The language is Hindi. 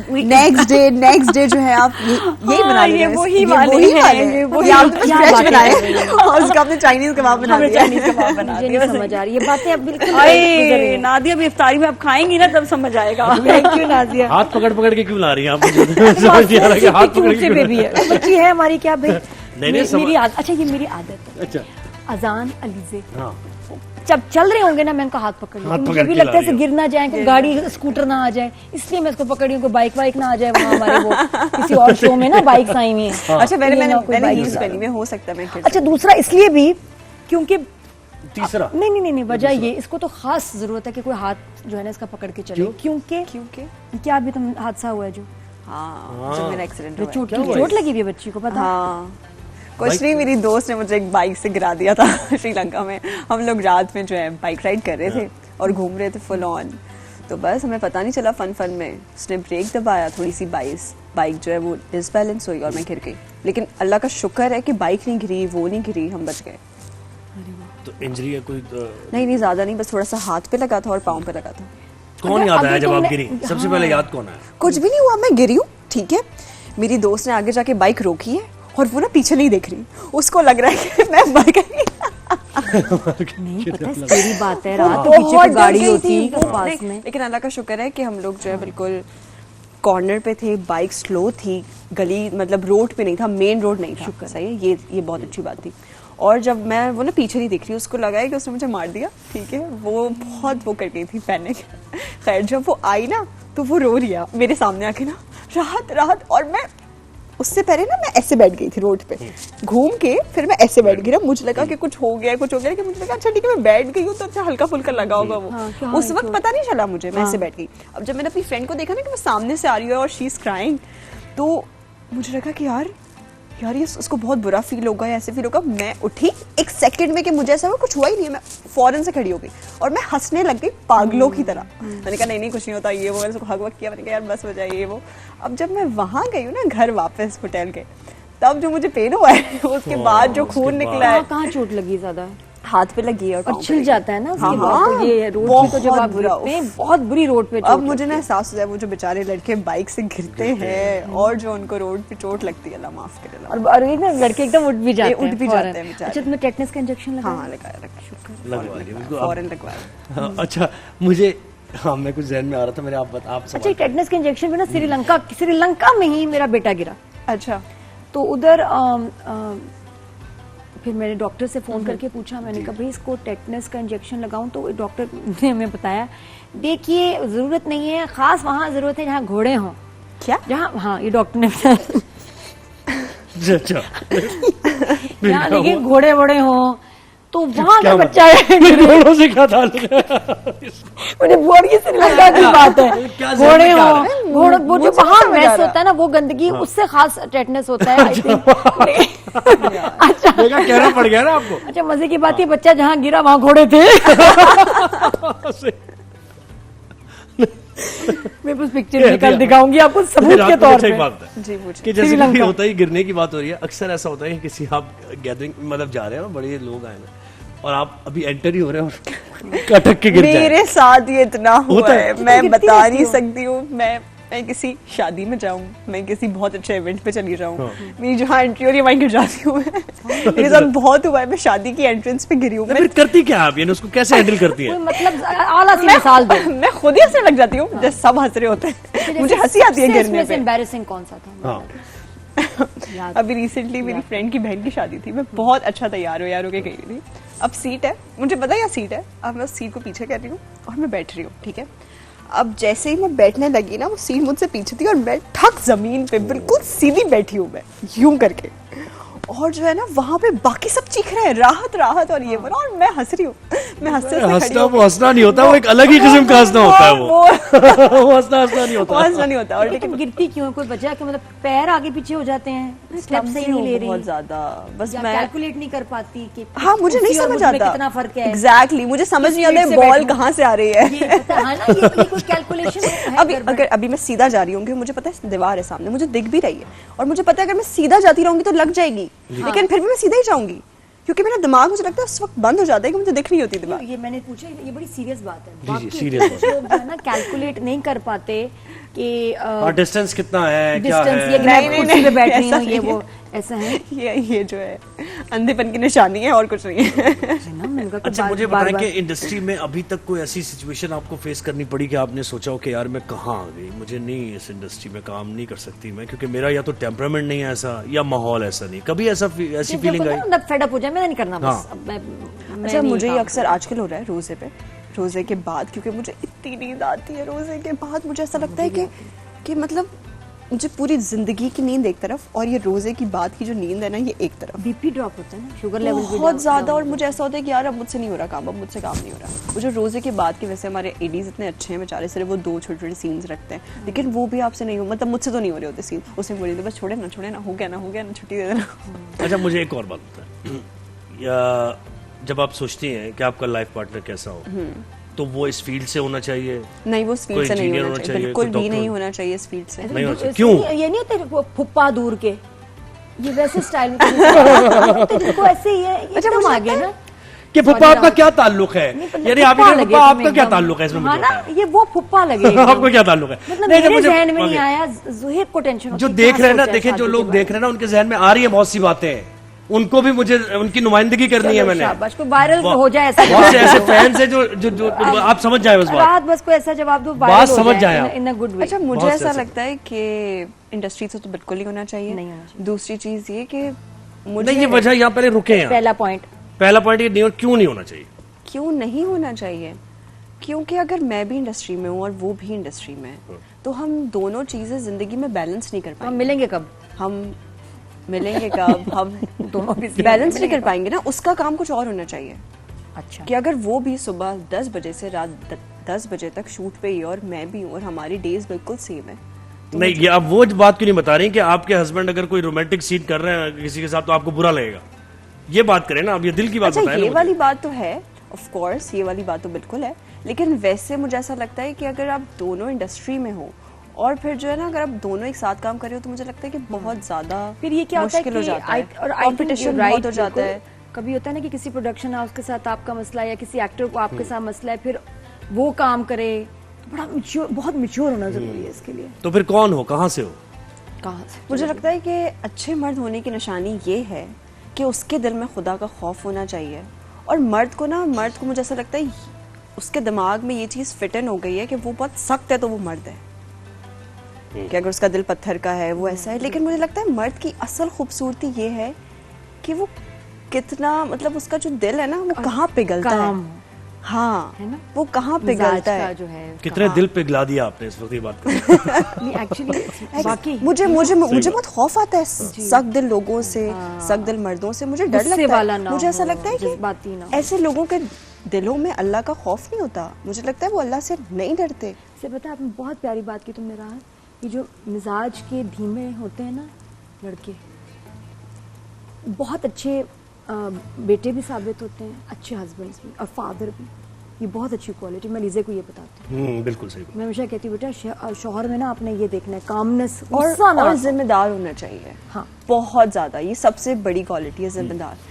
नेक्स्ट डे जो है आप यही बना रहे हैं, वही वाले हैं, फ्रेश बनाए और उसका आपने चाइनीज कबाब बना दिया। चाइनीज कबाब बना दिया। समझ आ रही है बातें अब बिल्कुल। नादिया भी इफ्तारी में आप खाएंगी ना तब समझ आएगा। Thank you Nadia. हाथ पकड़ पकड़ के क्यों ला रही हैं आप? समझ नहीं आ रहा कि हाथ पकड़ के बेबी है, बच्ची है हमारी क्या भाई? नहीं अच्छा ये मेरी आदत है। अच्छा अजान अलीजे हाँ जब चल रहे होंगे ना मैं उनका हाथ पकड़ लूं, मुझे भी लगता है गिर ना जाए, कोई गाड़ी स्कूटर ना आ जाए, इसलिए मैं इसको पकड़ी हूँ, कोई बाइक वाइक ना आ जाए वहाँ हमारे वो किसी और शो में ना बाइक्स आई हुई हैं। अच्छा मैंने यूज पहनी में हो सकता है मैं। अच्छा दूसरा इसलिए भी क्योंकि तीसरा नहीं वजह ये, इसको तो खास जरूरत है कि कोई हाथ जो है ना इसका पकड़ के चले, क्योंकि क्या अभी तुम हादसा हुआ है जो मेरा एक्सीडेंट हुआ, चोट लगी हुई है बच्ची को, पता? कुछ नहीं, मेरी दोस्त ने मुझे एक बाइक से गिरा दिया था श्रीलंका में। हम लोग रात में जो है बाइक राइड कर रहे थे और घूम रहे थे फुल ऑन, तो बस हमें पता नहीं चला फन में उसने ब्रेक दबाया, थोड़ी सी बाइक जो है वो डिसबैलेंस हुई और मैं गिर गई। लेकिन अल्लाह का शुक्र है कि बाइक नहीं गिरी, वो नहीं गिरी, हम बच गए। तो इंजरी है कोई? नहीं ज्यादा नहीं, बस थोड़ा सा हाथ पे लगा था और पाँव पे लगा था। कौन याद आया जब आप गिरी? सबसे पहले याद कौन आया? कुछ भी नहीं हुआ, मैं गिरी हूँ ठीक है, मेरी दोस्त ने आगे जाके बाइक रोकी है और वो ना पीछे नहीं देख रही, उसको लग रहा है कि मैं मर गई। नहीं पता तेरी बात है, रात तो पीछे को गाड़ी होती है पास में। लेकिन अल्लाह का शुक्र है कि हम लोग जो है बिल्कुल कॉर्नर पे थे, बाइक स्लो थी, गली मतलब रोड पे नहीं था, मेन रोड नहीं था। शुक्र सही है, ये बहुत अच्छी बात थी। और जब मैं वो ना पीछे नहीं देख रही, उसको लगा है कि उसने मुझे मार दिया ठीक है, वो बहुत वो कर गई थी पैनिक। खैर जब वो आई ना तो वो रो रही है मेरे सामने आके ना, राहत। और मैं उससे पहले ना मैं ऐसे बैठ गई थी रोड पे, घूम के फिर मैं ऐसे बैठ गई ना, मुझे लगा कि कुछ हो गया कि मुझे लगा अच्छा ठीक है मैं बैठ गई हूँ तो अच्छा हल्का फुल्का लगा होगा वो। उस वक्त पता नहीं चला मुझे, मैं ऐसे बैठ गई। अब जब मैंने अपनी फ्रेंड को देखा ना कि वो सामने से आ रही है और शी इज क्राइंग, तो मुझे लगा कि यार ये उसको बहुत बुरा फील होगा या ऐसे फील होगा। मैं उठी एक सेकंड में कि मुझे ऐसा कुछ हुआ ही नहीं है, मैं फौरन से खड़ी हो गई और मैं हंसने लग गई पागलों की तरह। मैंने कहा नहीं कुछ नहीं होता, ये वो, उसको हग वग किया, मैंने कहा यार बस हो जाए ये वो। अब जब मैं वहां गई हूँ ना घर वापस होटल के, तब जो मुझे पेन हुआ है उसके बाद जो खून निकला है। कहाँ चोट लगी ज्यादा? हाथ पे लगी है और छिल जाता है ना उसके बाद। तो ये रोड पे तो जब आप गिरते हैं बहुत बुरी रोड पे, अब मुझे ना एहसास हो जाए वो जो बेचारे लड़के बाइक से गिरते हैं और जो उनको रोड पे चोट लगती है, अल्लाह माफ करे। और एक ना लड़के एकदम उठ भी जाते हैं बेचारे। अच्छा तुमने टेटनस का इंजेक्शन लगाया? हाँ लगाया। अच्छा मुझे मैं कुछ ज़हन में आ रहा था मेरे, आप अच्छा टेटनस के इंजेक्शन भी ना श्रीलंका में ही मेरा बेटा गिरा। अच्छा तो उधर फिर मैंने डॉक्टर से फोन करके पूछा, मैंने कहा भाई इसको टेटनस का इंजेक्शन लगाऊं, तो डॉक्टर ने हमें बताया देखिए जरूरत नहीं है, खास वहाँ जरूरत है जहाँ घोड़े हों। क्या? जहाँ हाँ ये डॉक्टर ने बताया जहाँ देखिए घोड़े वोड़े हों तो वहाँ का बच्चा है। घोड़ों से क्या था? मुझे बोल की श्रीलंका की बात है, घोड़े हो वो जो वहाँ मैस होता है ना वो गंदगी, उससे खास टेटनस होता है। अच्छा कहना पड़ गया ना आपको। अच्छा मजे की बात है, बच्चा जहाँ गिरा वहाँ घोड़े थे। मैं उस पिक्चर निकाल दिखाऊंगी आपको सबूत के तौर पे। जी कि जैसे भी होता है, गिरने की बात हो रही है, अक्सर ऐसा होता है कि किसी आप गैदरिंग मतलब जा रहे हैं, बड़े लोग आए ना और आप अभी एंटर ही हो रहे हैं और अटक के गिर जाए। मेरे साथ ये इतना हुआ है मैं बता नहीं सकती हूँ। मैं किसी शादी में जाऊँ, मैं किसी बहुत अच्छे इवेंट पे चली जाऊँ, मेरी जहाँ एंट्री हो रही है वहीं गिर जाती हूँ। मेरे साथ बहुत हुआ है, मैं शादी की एंट्रेंस पे गिरी हूँ। मैं करती क्या आप, यानी उसको कैसे हैंडल करती है? मतलब आला सी मिसाल दो। मैं खुद ही हंसने लग जाती हूँ जब सब हंस रहे होते हैं, मुझे हंसी आती है गिरने पे। एम्बैरेसिंग कौन सा था? अभी रिसेंटली मेरी फ्रेंड की बहन की शादी थी, मैं बहुत अच्छा तैयार होके गई थी। अब सीट है, मुझे पता है यहाँ सीट है, अब मैं उस सीट को पीछे कर रही हूँ और मैं बैठ रही हूँ ठीक है। अब जैसे ही मैं बैठने लगी ना, वो सीट मुझसे पीछे थी और मैं ठक जमीन पे बिल्कुल सीधी बैठी हूँ मैं यूं करके, और जो है ना वहाँ पे बाकी सब चीख रहे हैं राहत और ये बोला, और मैं हंस रही हूँ। मैं हंसना वो हंसना नहीं होता, वो एक अलग ही किस्म का हंसना होता है। वो हंसना नहीं होता। और लेकिन गिरती क्यों है? कोई वजह कि मतलब पैर आगे पीछे हो जाते हैं, स्टेप सही नहीं ले रही बहुत ज्यादा, बस मैं कैलकुलेट नहीं कर पाती कि हाँ मुझे नहीं समझ आता कितना फर्क है। एग्जैक्टली मुझे समझ नहीं आता बॉल कहाँ से आ रही है। कोई कैलकुलेशन अगर अभी मैं सीधा जा रही हूँ, मुझे पता है दीवार है सामने, मुझे दिख भी रही है, और मुझे पता है अगर मैं सीधा जाती रहूंगी तो लग जाएगी, लेकिन फिर भी मैं सीधा ही जाऊंगी क्योंकि मेरा दिमाग मुझे लगता है उस वक्त बंद हो जाता है कि मुझे दिख नहीं होती दीवार। ये मैंने पूछा, ये बड़ी सीरियस बात है। जी, सीरियस लोग जो है ना कैलकुलेट नहीं कर पाते कि डिस्टेंस कितना है, क्या डिस्टेंस, है? ये कि मैं कुर्सी पे बैठ रही ऐसा हूँ, ये नहीं वो ऐसा है ये जो है अंधेपन की निशानी है और कुछ नहीं है। ना। मैंने कहा कि अच्छा, बार- मुझे बार- बताएं कि बार- इंडस्ट्री में अभी तक कोई ऐसी सिचुएशन आपको फेस करनी पड़ी कि आपने सोचा हो कि यार मैं कहाँ आ गई, मुझे नहीं इस इंडस्ट्री में काम नहीं कर सकती मैं, क्योंकि मेरा या तो टेम्परामेंट नहीं है ऐसा या माहौल ऐसा नहीं, कभी ऐसी जब फीलिंग होता आई? है ना, फेड अप हो जाए, मैं नहीं करना बस। हाँ। अब मैं अच्छा, नहीं मुझे ये काम अक्सर आजकल हो रहा है रोजे पे, रोजे के बाद, क्योंकि मुझे इतनी नींद आती है रोजे के बाद, मुझे ऐसा लगता है कि मतलब मुझे पूरी जिंदगी की नींद एक तरफ और ये रोजे की बाद की जो नींद है ना ये एक तरफ, बीपी ड्रॉप होता है ना, शुगर लेवल भी बहुत ज्यादा। और मुझे ऐसा होता है कि यार अब मुझसे नहीं हो रहा काम, अब मुझसे काम नहीं हो रहा। मुझे रोजे के बाद के, वैसे हमारे एडीज इतने अच्छे हैं बेचारे, सिर्फ वो 2 छोटे-छोटे सीन्स रखते हैं, लेकिन वो भी आपसे नहीं हो, मतलब मुझसे तो नहीं हो रहे होते सीन, उससे बोली बस छोड़े ना, हो गया ना, छुट्टी दे देना। अच्छा, मुझे एक और बात बताएं, या जब आप सोचती हैं कि आपका लाइफ पार्टनर कैसा हो, तो वो इस फील्ड से होना चाहिए? नहीं, वो इस फील्ड कोई से नहीं engineer होना होना चाहिए, चाहिए, बिल्कुल कोई भी doctor नहीं होना चाहिए इस फील्ड से। नहीं हो सकता। ऐसे क्यों? ये नहीं होते फुप्पा दूर के, ये वैसे स्टाइल में तो इनको ऐसे ही है, अच्छा, एकदम मुझे आगे लगता ना। कि फुप्पा आपका क्या ताल्लुक है? नहीं, पर यानी आप फुप्पा ये लगे फुप्पा तुम्हें आपका क्या एकदम। ताल्लुक है इसमें? हाँ मुझे ना, बताएं। ये वो फुप्पा लगे एकदम। आपको क्या ताल्लुक है? मतलब नहीं, मेरे मुझे- जहन में नहीं ओके। आया, ज़ुहैब को टेंशन जो देख रहे हैं ना, देखें, जो लोग देख रहे हैं ना, उनके जहन में आ रही है बहुत सी बातें, उनको भी मुझे उनकी नुमाइंदगी करनी है मैंने। शाबाश, कोई वायरल हो जाए ऐसा। बहुत से ऐसे फैंस है जो आप समझ जाए उस बात। रात बस कोई ऐसा जवाब दो, बात समझ जाए आप। इन अ गुड वे। अच्छा, मुझे बहुत ऐसा से लगता है कि इंडस्ट्री से तो बिल्कुल नहीं होना चाहिए। नहीं होना चाहिए। दूसरी चीज ये कि नहीं, मुझे ये वजह यहाँ पहले रुके हैं। पहला पॉइंट, पहला पॉइंट ये नहीं, और क्यों नहीं होना चाहिए? क्यों नहीं होना चाहिए, क्योंकि अगर मैं भी इंडस्ट्री में हूँ और वो भी इंडस्ट्री में है, तो हम दोनों चीजें जिंदगी में बैलेंस नहीं कर हम पाएंगे। मिलेंगे कब? हम मिलेंगे कब? हम दोनों भी बैलेंस नहीं कर पाएंगे ना। उसका काम कुछ और होना चाहिए अच्छा, कि अगर वो भी सुबह 10 बजे से रात 10 बजे तक शूट पे ही और मैं भी हूँ और हमारी डेज बिल्कुल सेम है। नहीं, ये आप वो बात क्यों नहीं बता रही कि आपके हस्बैंड अगर कोई रोमांटिक सीन कर रहे हैं किसी के साथ तो आपको बुरा लगेगा? ये बात करें ना, आप ये दिल की बात अच्छा, बताएं ये ना वाली मुझे। बात तो है, ऑफ कोर्स ये वाली बात तो बिल्कुल है, लेकिन वैसे मुझे ऐसा लगता है कि अगर आप दोनों इंडस्ट्री में हो और फिर जो है ना, अगर आप दोनों एक साथ काम कर रहे हो, तो मुझे लगता है कि बहुत ज्यादा फिर ये क्या होता है मुश्किल हो कि जाता है, और कंपटीशन बहुत हो जाता है। कभी होता है ना कि किसी प्रोडक्शन हाउस के साथ आपका मसला है या किसी एक्टर को आपके साथ मसला है, फिर वो काम करे, तो बड़ा मैच्योर, बहुत मैच्योर होना जरूरी है इसके लिए। तो फिर कौन हो, कहाँ से हो? कहाँ से? मुझे लगता है कि अच्छे मर्द होने की निशानी ये है कि उसके दिल में खुदा का खौफ होना चाहिए। और मर्द को मुझे ऐसा लगता है उसके दिमाग में ये चीज़ फिट इन हो गई है कि वो बहुत सख्त है तो वो मर्द है, कि अगर उसका दिल पत्थर का है वो ऐसा है। लेकिन मुझे लगता है मर्द की असल खूबसूरती ये है कि वो कितना, मतलब उसका जो दिल है ना वो कहाँ पिघलता है। काम हाँ, है ना? वो कहाँ मिजाज पिघलता का है। जो है कितने दिल पिघला दिया आपने इस वक्त ये बात कर। नहीं, एक्चुअली बाकी मुझे बहुत खौफ आता है सख्त दिल लोगों से, सख्त दिल मर्दों से। मुझे डर गुस्से लगता वाला है। ना मुझे ऐसा हो, लगता है जज्बाती ना कि हो। ऐसे लोगों के दिलों में अल्लाह का खौफ नहीं होता। मुझे लगता है वो अल्लाह से नहीं डरते। से पता है, आपने बहुत प्यारी बात की तुमने राहत, ये जो मिजाज के धीमे होते हैं ना लड़के, बहुत अच्छे बेटे भी साबित होते हैं, अच्छे हस्बैंड्स भी और फादर भी। ये बहुत अच्छी क्वालिटी, मैं लीजे को ये बताती हूँ। बिल्कुल सही। मैं हमेशा कहती हूँ बेटा, शौहर में ना आपने ये देखना है, कामनेस और जिम्मेदार होना चाहिए। हाँ, बहुत ज्यादा, ये सबसे बड़ी क्वालिटी है, जिम्मेदार।